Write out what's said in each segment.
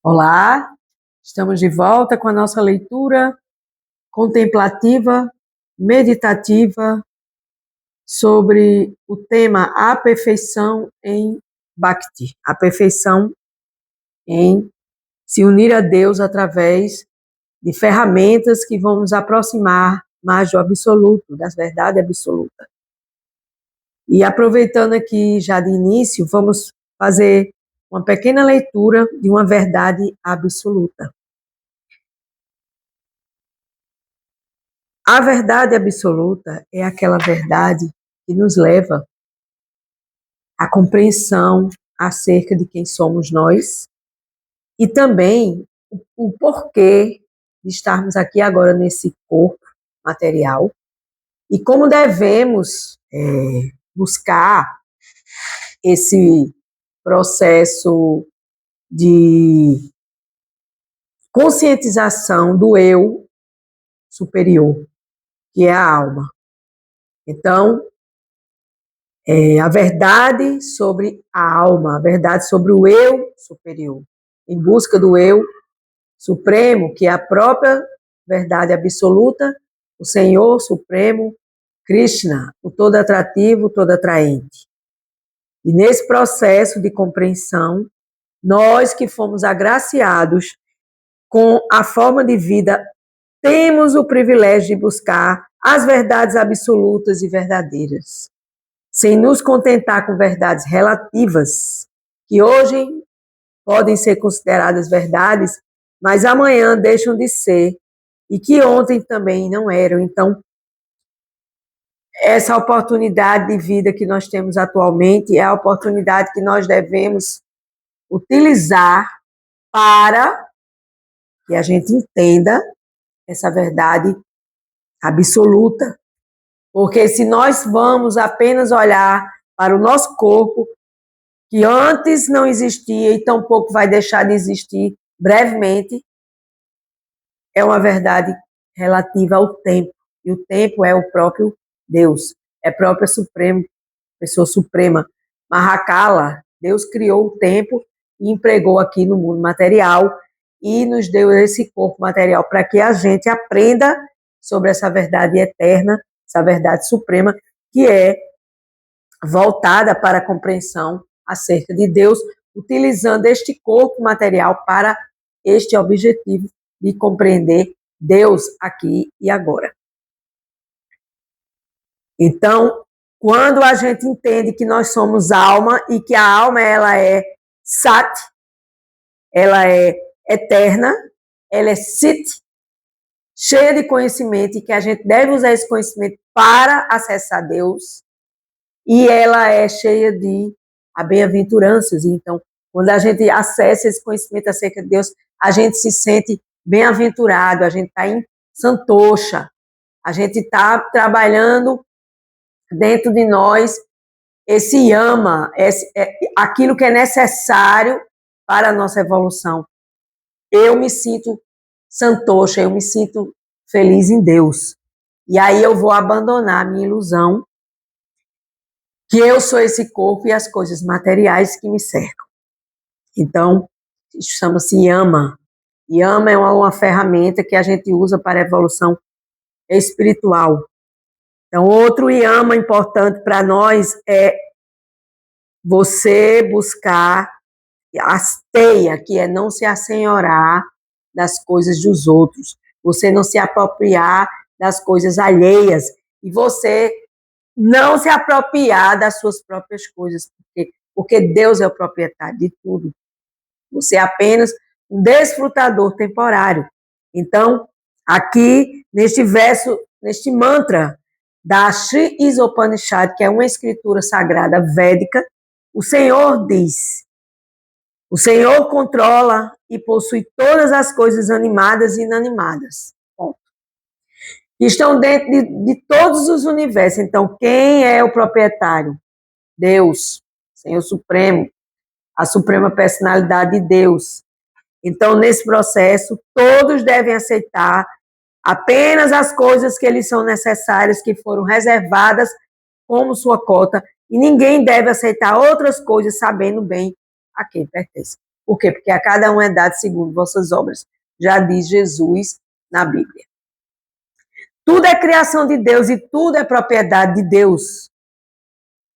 Olá, estamos de volta com a nossa leitura contemplativa, meditativa, sobre o tema A Perfeição em Bhakti, a perfeição em se unir a Deus através de ferramentas que vão nos aproximar mais do absoluto, da verdade absoluta. E aproveitando aqui já de início, vamos fazer uma pequena leitura de uma verdade absoluta. A verdade absoluta é aquela verdade que nos leva à compreensão acerca de quem somos nós e também o porquê de estarmos aqui agora nesse corpo material e como devemos buscar esse processo de conscientização do eu superior, que é a alma. Então, a verdade sobre a alma, a verdade sobre o eu superior, em busca do eu supremo, que é a própria verdade absoluta, o Senhor Supremo, Krishna, o todo atrativo, o todo atraente. E nesse processo de compreensão, nós que fomos agraciados com a forma de vida, temos o privilégio de buscar as verdades absolutas e verdadeiras, sem nos contentar com verdades relativas, que hoje podem ser consideradas verdades, mas amanhã deixam de ser, e que ontem também não eram. Então, essa oportunidade de vida que nós temos atualmente é a oportunidade que nós devemos utilizar para que a gente entenda essa verdade absoluta. Porque se nós vamos apenas olhar para o nosso corpo, que antes não existia e tampouco vai deixar de existir brevemente, é uma verdade relativa ao tempo. E o tempo é o próprio Deus, é a própria pessoa suprema. Mahakala, Deus criou o tempo e empregou aqui no mundo material e nos deu esse corpo material para que a gente aprenda sobre essa verdade eterna, essa verdade suprema, que é voltada para a compreensão acerca de Deus, utilizando este corpo material para este objetivo de compreender Deus aqui e agora. Então, quando a gente entende que nós somos alma e que a alma ela é sat, ela é eterna, ela é sit, cheia de conhecimento e que a gente deve usar esse conhecimento para acessar Deus, e ela é cheia de bem-aventuranças. Então, quando a gente acessa esse conhecimento acerca de Deus, a gente se sente bem-aventurado, a gente está em santosha, a gente está trabalhando dentro de nós esse yama, aquilo que é necessário para a nossa evolução. Eu me sinto santosha, eu me sinto feliz em Deus. E aí eu vou abandonar a minha ilusão que eu sou esse corpo e as coisas materiais que me cercam. Então, isso chama-se yama. Yama é uma ferramenta que a gente usa para a evolução espiritual. Então, outro yama importante para nós é você buscar a asteia, que é não se assenhorar das coisas dos outros, você não se apropriar das coisas alheias, e você não se apropriar das suas próprias coisas, porque Deus é o proprietário de tudo. Você é apenas um desfrutador temporário. Então, aqui, neste verso, neste mantra da Sri Isopanishad, que é uma escritura sagrada védica, o Senhor diz: o Senhor controla e possui todas as coisas animadas e inanimadas. Ponto. Estão dentro de todos os universos. Então, quem é o proprietário? Deus, Senhor Supremo, a suprema personalidade de Deus. Então, nesse processo, todos devem aceitar apenas as coisas que lhes são necessárias, que foram reservadas como sua cota, e ninguém deve aceitar outras coisas sabendo bem a quem pertence. Por quê? Porque a cada um é dado segundo vossas obras, já diz Jesus na Bíblia. Tudo é criação de Deus e tudo é propriedade de Deus.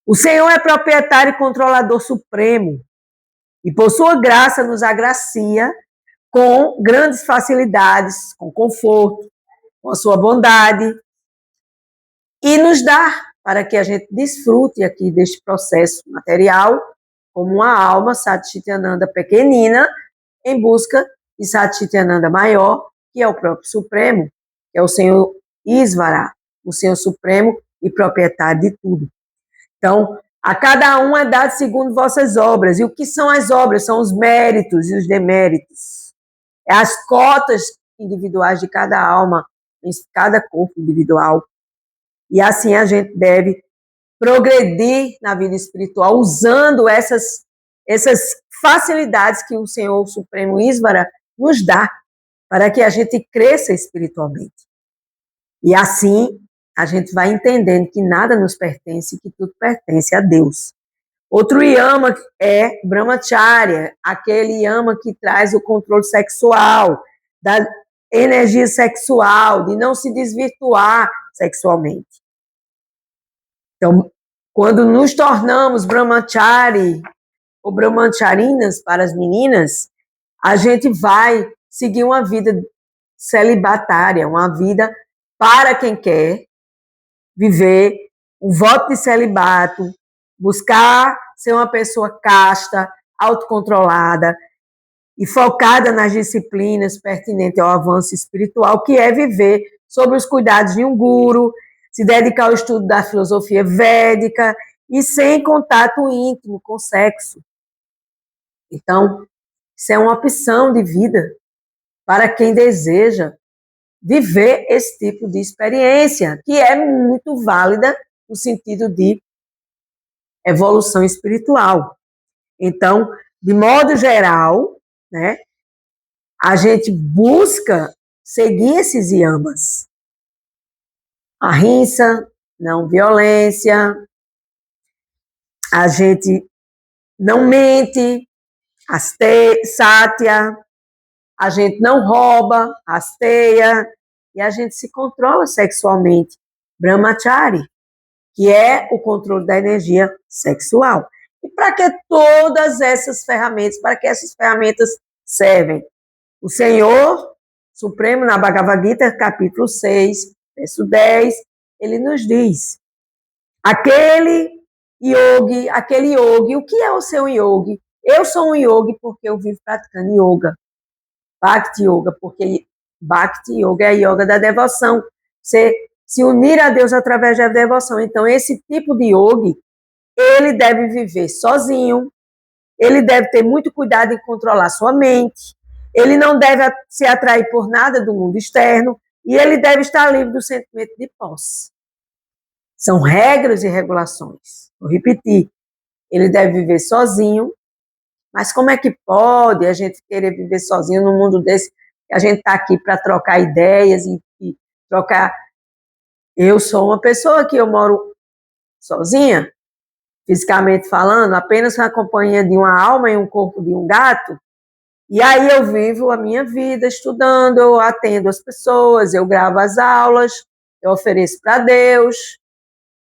O Senhor é proprietário e controlador supremo e por sua graça nos agracia com grandes facilidades, com conforto, com a sua bondade e nos dá para que a gente desfrute aqui deste processo material como uma alma Satchitananda pequenina em busca de Satchitananda maior, que é o próprio Supremo, que é o Senhor Isvara, o Senhor Supremo e proprietário de tudo. Então, a cada um é dado segundo vossas obras. E o que são as obras? São os méritos e os deméritos. É as cotas individuais de cada alma, em cada corpo individual. E assim a gente deve progredir na vida espiritual usando essas facilidades que o Senhor Supremo Isvara nos dá para que a gente cresça espiritualmente. E assim a gente vai entendendo que nada nos pertence, que tudo pertence a Deus. Outro yama é brahmacharya, aquele yama que traz o controle sexual, da energia sexual, de não se desvirtuar sexualmente. Então, quando nos tornamos brahmachari ou brahmacharinas para as meninas, a gente vai seguir uma vida celibatária, uma vida para quem quer viver um voto de celibato, buscar ser uma pessoa casta, autocontrolada e focada nas disciplinas pertinentes ao avanço espiritual, que é viver sob os cuidados de um guru, se dedicar ao estudo da filosofia védica e sem contato íntimo com o sexo. Então, isso é uma opção de vida para quem deseja viver esse tipo de experiência, que é muito válida no sentido de evolução espiritual. Então, de modo geral, né, a gente busca seguir esses yamas. Ahimsa, não violência, a gente não mente, satya, a gente não rouba, asteya, e a gente se controla sexualmente, brahmachari, que é o controle da energia sexual. E para que todas essas ferramentas, para que essas ferramentas servem? O Senhor Supremo, na Bhagavad Gita, capítulo 6, verso 10, ele nos diz, aquele yogi, o que é o seu yogi? Eu sou um yogi porque eu vivo praticando yoga, Bhakti Yoga, porque Bhakti Yoga é a yoga da devoção, você se unir a Deus através da devoção. Então, esse tipo de yogi, ele deve viver sozinho, ele deve ter muito cuidado em controlar sua mente, ele não deve se atrair por nada do mundo externo e ele deve estar livre do sentimento de posse. São regras e regulações. Vou repetir, ele deve viver sozinho, mas como é que pode a gente querer viver sozinho num mundo desse? A gente está aqui para trocar ideias e trocar. Eu sou uma pessoa que eu moro sozinha, fisicamente falando, apenas na companhia de uma alma e um corpo de um gato. E aí eu vivo a minha vida estudando, eu atendo as pessoas, eu gravo as aulas, eu ofereço para Deus.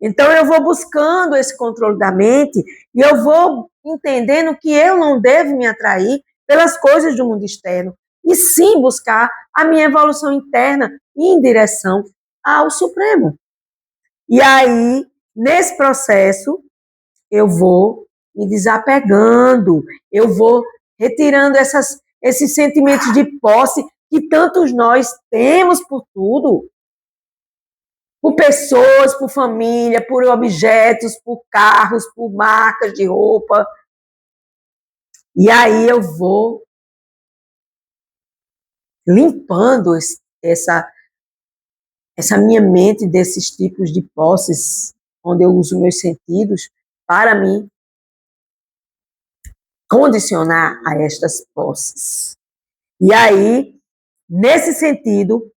Então eu vou buscando esse controle da mente e eu vou entendendo que eu não devo me atrair pelas coisas do mundo externo, e sim buscar a minha evolução interna em direção ao Supremo. E aí, nesse processo, eu vou me desapegando, eu vou retirando esses sentimentos de posse que tantos nós temos por tudo, por pessoas, por família, por objetos, por carros, por marcas de roupa. E aí eu vou limpando essa minha mente desses tipos de posses, onde eu uso meus sentidos para me condicionar a estas posses. E aí, nesse sentido,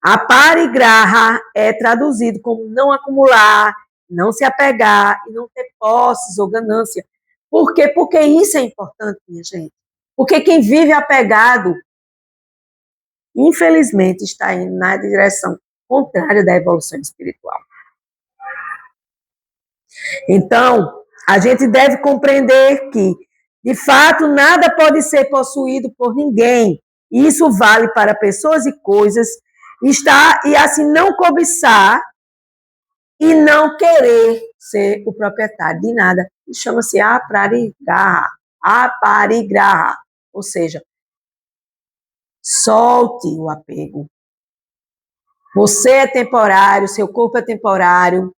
a parigraha é traduzido como não acumular, não se apegar e não ter posses ou ganância. Por quê? Porque isso é importante, minha gente. Porque quem vive apegado, infelizmente, está indo na direção contrária da evolução espiritual. Então, a gente deve compreender que, de fato, nada pode ser possuído por ninguém. Isso vale para pessoas e coisas, e assim não cobiçar e não querer ser o proprietário de nada. Chama-se aparigraha, ou seja, solte o apego. Você é temporário, seu corpo é temporário.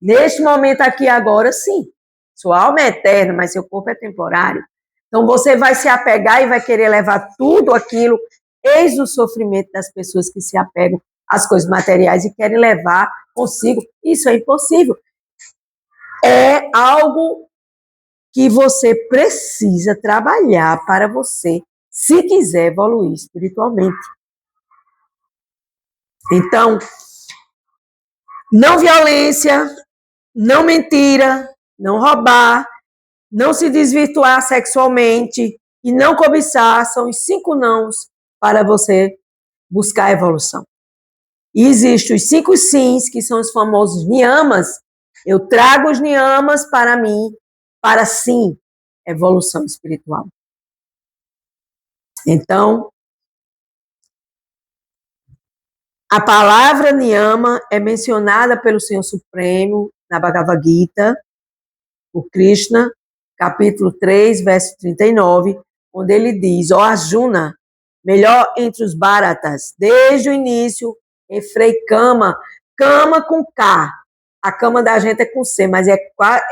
Neste momento aqui agora, sim. Sua alma é eterna, mas seu corpo é temporário. Então você vai se apegar e vai querer levar tudo aquilo. Eis o sofrimento das pessoas que se apegam às coisas materiais e querem levar consigo. Isso é impossível. É algo que você precisa trabalhar para você, se quiser evoluir espiritualmente. Então, não violência, não mentira, não roubar, não se desvirtuar sexualmente e não cobiçar são os 5 nãos para você buscar a evolução. E existem os 5 sims, que são os famosos niyamas. Eu trago os niyamas para mim, para sim, evolução espiritual. Então, a palavra niyama é mencionada pelo Senhor Supremo na Bhagavad Gita, por Krishna, capítulo 3, verso 39, onde ele diz, ó Arjuna, melhor entre os Bharatas, desde o início, Efrei Kama, Kama com K, a cama da gente é com C, mas é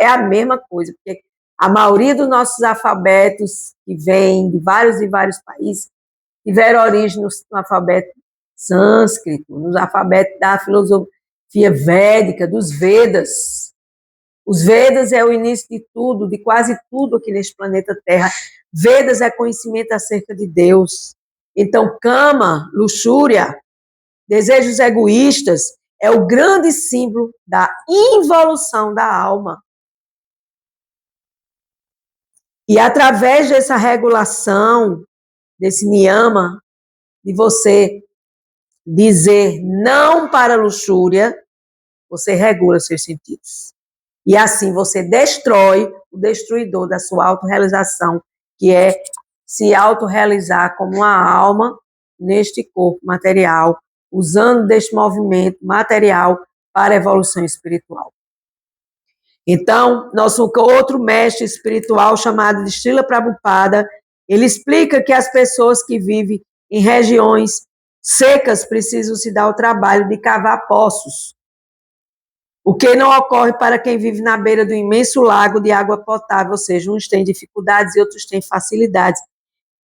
a mesma coisa, porque a maioria dos nossos alfabetos, que vêm de vários e vários países, tiveram origem no alfabeto sânscrito, no alfabeto da filosofia védica, dos Vedas. Os Vedas é o início de tudo, de quase tudo aqui neste planeta Terra. Vedas é conhecimento acerca de Deus. Então, Kama, luxúria, desejos egoístas, é o grande símbolo da involução da alma. E através dessa regulação, desse niyama, de você dizer não para a luxúria, você regula seus sentidos. E assim você destrói o destruidor da sua autorrealização, que é se autorrealizar como uma alma neste corpo material, usando deste movimento material para a evolução espiritual. Então, nosso outro mestre espiritual, chamado de Srila Prabhupada, ele explica que as pessoas que vivem em regiões secas precisam se dar o trabalho de cavar poços, o que não ocorre para quem vive na beira do imenso lago de água potável, ou seja, uns têm dificuldades e outros têm facilidades.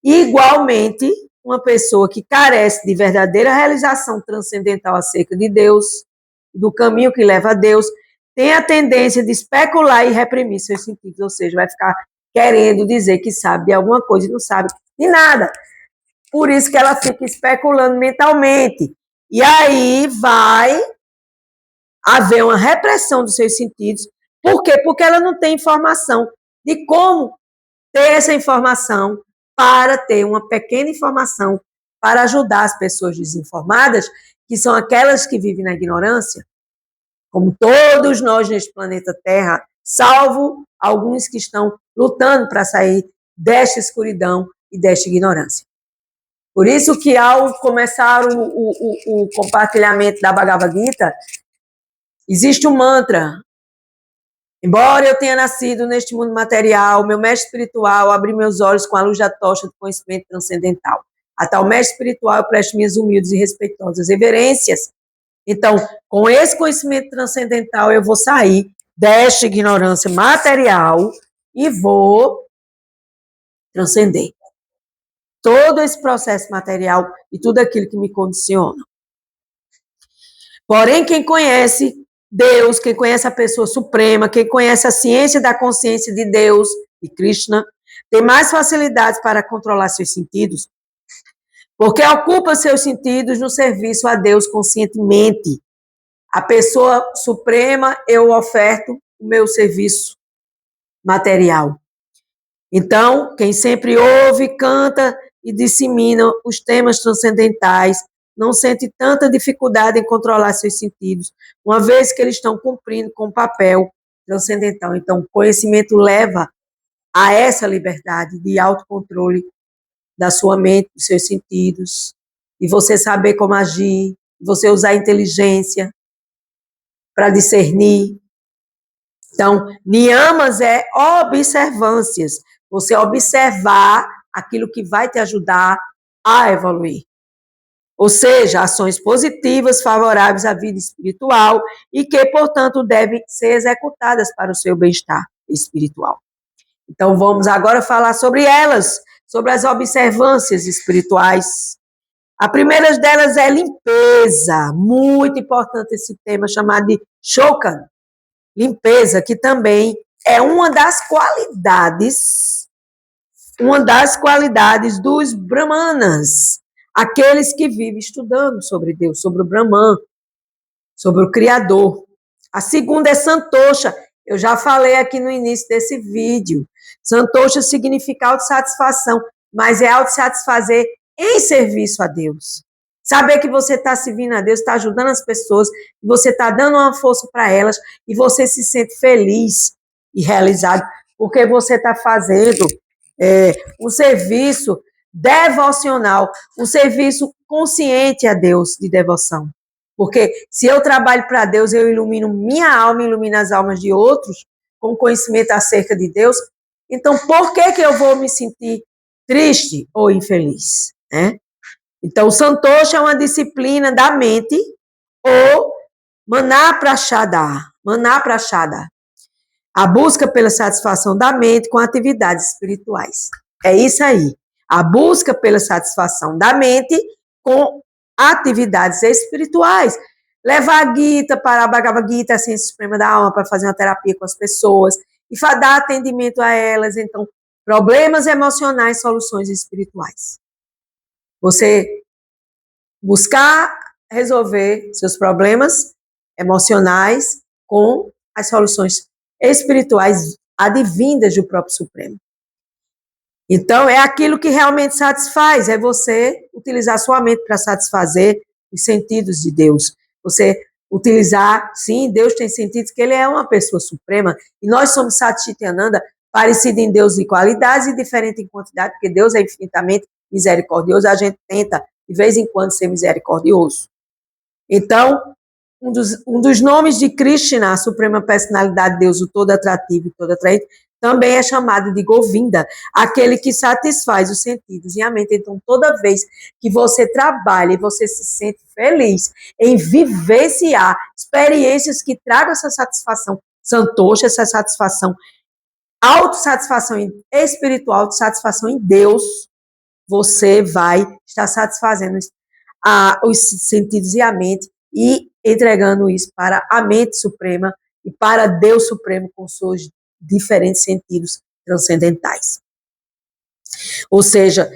Igualmente, uma pessoa que carece de verdadeira realização transcendental acerca de Deus, do caminho que leva a Deus, tem a tendência de especular e reprimir seus sentidos, ou seja, vai ficar querendo dizer que sabe de alguma coisa e não sabe de nada. Por isso que ela fica especulando mentalmente. E aí vai haver uma repressão dos seus sentidos. Por quê? Porque ela não tem informação de como ter essa informação para ter uma pequena informação para ajudar as pessoas desinformadas, que são aquelas que vivem na ignorância, como todos nós neste planeta Terra, salvo alguns que estão lutando para sair desta escuridão e desta ignorância. Por isso que ao começar o compartilhamento da Bhagavad Gita, existe um mantra. Embora eu tenha nascido neste mundo material, meu mestre espiritual abriu meus olhos com a luz da tocha do conhecimento transcendental. A tal mestre espiritual eu presto minhas humildes e respeitosas reverências. Então, com esse conhecimento transcendental, eu vou sair desta ignorância material e vou transcender todo esse processo material e tudo aquilo que me condiciona. Porém, quem conhece Deus, quem conhece a pessoa suprema, quem conhece a ciência da consciência de Deus, de Krishna, tem mais facilidades para controlar seus sentidos, porque ocupa seus sentidos no serviço a Deus conscientemente. A pessoa suprema, eu oferto o meu serviço material. Então, quem sempre ouve, canta e dissemina os temas transcendentais não sente tanta dificuldade em controlar seus sentidos, uma vez que eles estão cumprindo com o papel transcendental. Então, o conhecimento leva a essa liberdade de autocontrole da sua mente, dos seus sentidos, e você saber como agir, você usar a inteligência para discernir. Então, niyamas é observâncias, você observar aquilo que vai te ajudar a evoluir. Ou seja, ações positivas favoráveis à vida espiritual e que, portanto, devem ser executadas para o seu bem-estar espiritual. Então, vamos agora falar sobre elas, sobre as observâncias espirituais. A primeira delas é limpeza, muito importante esse tema chamado de Shokan, limpeza, que também é uma das qualidades dos brahmanas, aqueles que vivem estudando sobre Deus, sobre o Brahman, sobre o Criador. A segunda é Santosha. Eu já falei aqui no início desse vídeo. Santosha significa autossatisfação, mas é autossatisfazer em serviço a Deus. Saber que você está servindo a Deus, está ajudando as pessoas, que você está dando uma força para elas e você se sente feliz e realizado porque você está fazendo um serviço devocional, um serviço consciente a Deus de devoção. Porque se eu trabalho para Deus, eu ilumino minha alma, ilumino as almas de outros com conhecimento acerca de Deus. Então, por que eu vou me sentir triste ou infeliz? Né? Então, o Santosha é uma disciplina da mente ou Manaprashada. A busca pela satisfação da mente com atividades espirituais. É isso aí. A busca pela satisfação da mente com atividades espirituais. Levar a Gita para a Bhagavad Gita, a ciência suprema da alma, para fazer uma terapia com as pessoas e dar atendimento a elas. Então, problemas emocionais, soluções espirituais. Você buscar resolver seus problemas emocionais com as soluções espirituais advindas do próprio Supremo. Então, é aquilo que realmente satisfaz, é você utilizar sua mente para satisfazer os sentidos de Deus. Você utilizar, sim, Deus tem sentidos que ele é uma pessoa suprema, e nós somos Satchitananda, parecido em Deus em qualidades e diferente em quantidade, porque Deus é infinitamente misericordioso, a gente tenta, de vez em quando, ser misericordioso. Então, um dos nomes de Krishna, a suprema personalidade de Deus, o todo atrativo e todo atraente, também é chamado de Govinda, aquele que satisfaz os sentidos e a mente. Então, toda vez que você trabalha e você se sente feliz em vivenciar experiências que tragam essa satisfação, Santosha, essa satisfação, autossatisfação espiritual, autossatisfação em Deus, você vai estar satisfazendo os sentidos e a mente e entregando isso para a mente suprema e para Deus Supremo com seus diferentes sentidos transcendentais. Ou seja,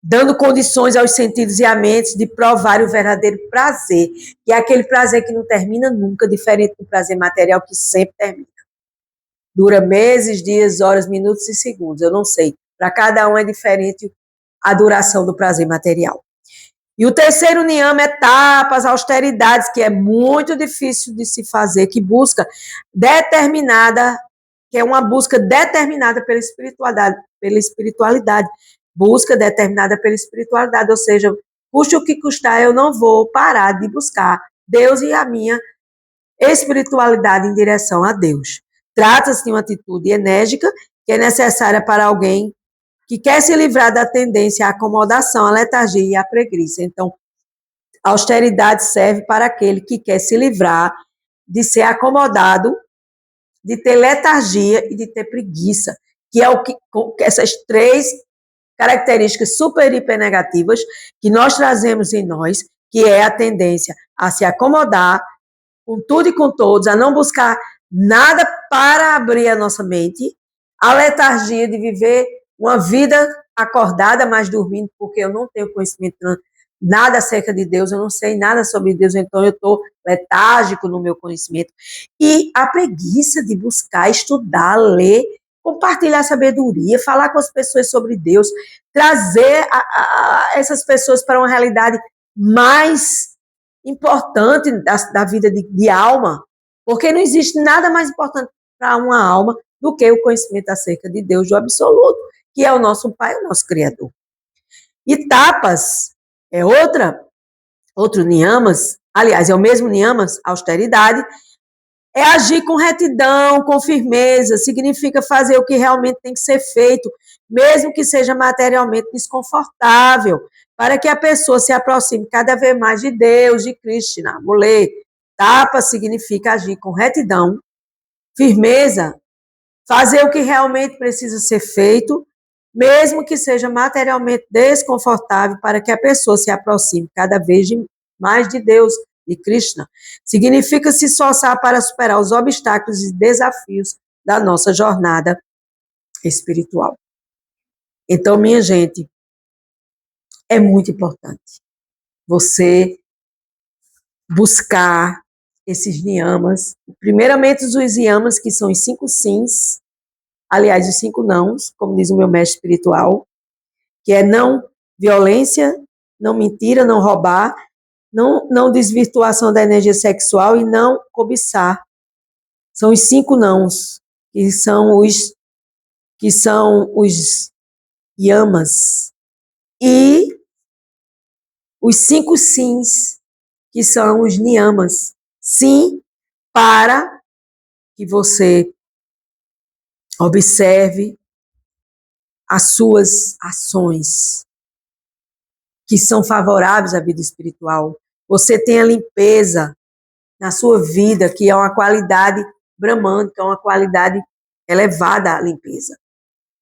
dando condições aos sentidos e à mente de provar o verdadeiro prazer, que é aquele prazer que não termina nunca, diferente do prazer material que sempre termina. Dura meses, dias, horas, minutos e segundos, eu não sei. Para cada um é diferente a duração do prazer material. E o terceiro niyama é tapas, austeridades, que é muito difícil de se fazer, que busca determinada, que é uma busca determinada pela espiritualidade, busca determinada pela espiritualidade, ou seja, custe o que custar, eu não vou parar de buscar Deus e a minha espiritualidade em direção a Deus. Trata-se de uma atitude enérgica que é necessária para alguém que quer se livrar da tendência à acomodação, à letargia e à preguiça. Então, a austeridade serve para aquele que quer se livrar de ser acomodado, de ter letargia e de ter preguiça, que é o que essas três características super hiper negativas que nós trazemos em nós, que é a tendência a se acomodar com tudo e com todos, a não buscar nada para abrir a nossa mente, a letargia de viver uma vida acordada, mas dormindo, porque eu não tenho conhecimento nada acerca de Deus, eu não sei nada sobre Deus, então eu estou letárgico no meu conhecimento. E a preguiça de buscar, estudar, ler compartilhar sabedoria, falar com as pessoas sobre Deus, trazer essas pessoas para uma realidade mais importante da vida de alma, porque não existe nada mais importante para uma alma do que o conhecimento acerca de Deus, do absoluto, que é o nosso Pai, o nosso Criador. E tapas é outro niyamas, aliás, é o mesmo niyamas, austeridade, é agir com retidão, com firmeza, significa fazer o que realmente tem que ser feito, mesmo que seja materialmente desconfortável, para que a pessoa se aproxime cada vez mais de Deus, de Krishna. Mulher, tapa significa agir com retidão, firmeza, fazer o que realmente precisa ser feito, mesmo que seja materialmente desconfortável, para que a pessoa se aproxime cada vez mais de Deus, de Krishna. Significa se esforçar para superar os obstáculos e desafios da nossa jornada espiritual. Então, minha gente, é muito importante você buscar esses niyamas, primeiramente os yamas, que são os 5 sims, aliás, os 5 nãos, como diz o meu mestre espiritual, que é não violência, não mentira, não roubar, não desvirtuação da energia sexual e não cobiçar. São os 5 nãos, que são os yamas. E os 5 sims, que são os niyamas. Sim, para que você observe as suas ações que são favoráveis à vida espiritual. Você tem a limpeza na sua vida, que é uma qualidade brahmânica, é uma qualidade elevada à limpeza.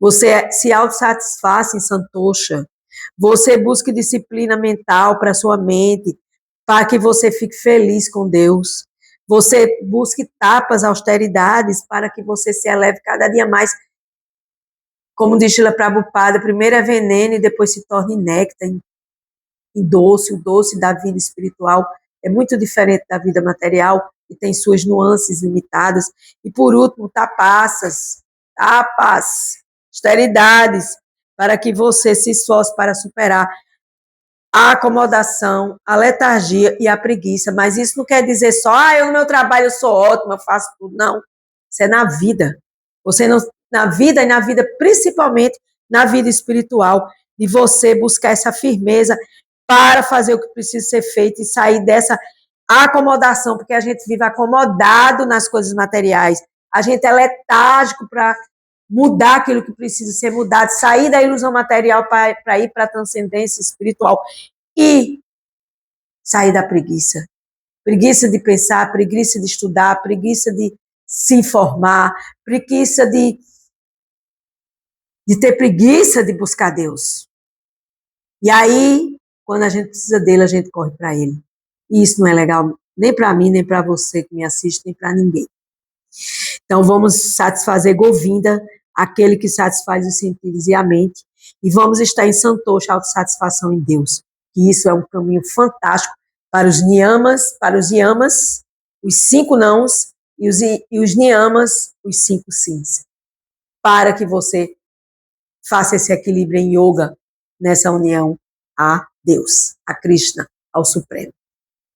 Você se autossatisfaz em santosha. Você busca disciplina mental para a sua mente, para que você fique feliz com Deus. Você busque tapas, austeridades, para que você se eleve cada dia mais. Como diz Srila Prabhupada, primeiro é veneno e depois se torna néctar e doce. O doce da vida espiritual é muito diferente da vida material e tem suas nuances limitadas. E por último, tapas, austeridades, para que você se esforce para superar a acomodação, a letargia e a preguiça. Mas isso não quer dizer só, eu no meu trabalho eu sou ótima, eu faço tudo. Não, isso é na vida. Você não, na vida, e na vida principalmente na vida espiritual, de você buscar essa firmeza para fazer o que precisa ser feito e sair dessa acomodação, porque a gente vive acomodado nas coisas materiais. A gente é letárgico para mudar aquilo que precisa ser mudado, sair da ilusão material para ir para a transcendência espiritual e sair da preguiça. Preguiça de pensar, preguiça de estudar, preguiça de se informar, preguiça de ter preguiça de buscar Deus. E aí, quando a gente precisa dele, a gente corre para ele. E isso não é legal nem para mim, nem para você que me assiste, nem para ninguém. Então, vamos satisfazer Govinda, aquele que satisfaz os sentidos e a mente, e vamos estar em santosha, autossatisfação em Deus. E isso é um caminho fantástico para os yamas, os 5 nãos, e os niyamas, os 5 sims. Para que você faça esse equilíbrio em yoga, nessa união a Deus, a Krishna, ao Supremo.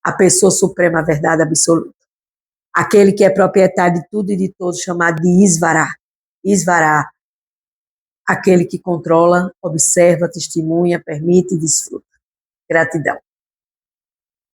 A pessoa suprema, a verdade absoluta. Aquele que é proprietário de tudo e de todos, chamado de Isvara. Isvara, aquele que controla, observa, testemunha, permite e desfruta. Gratidão.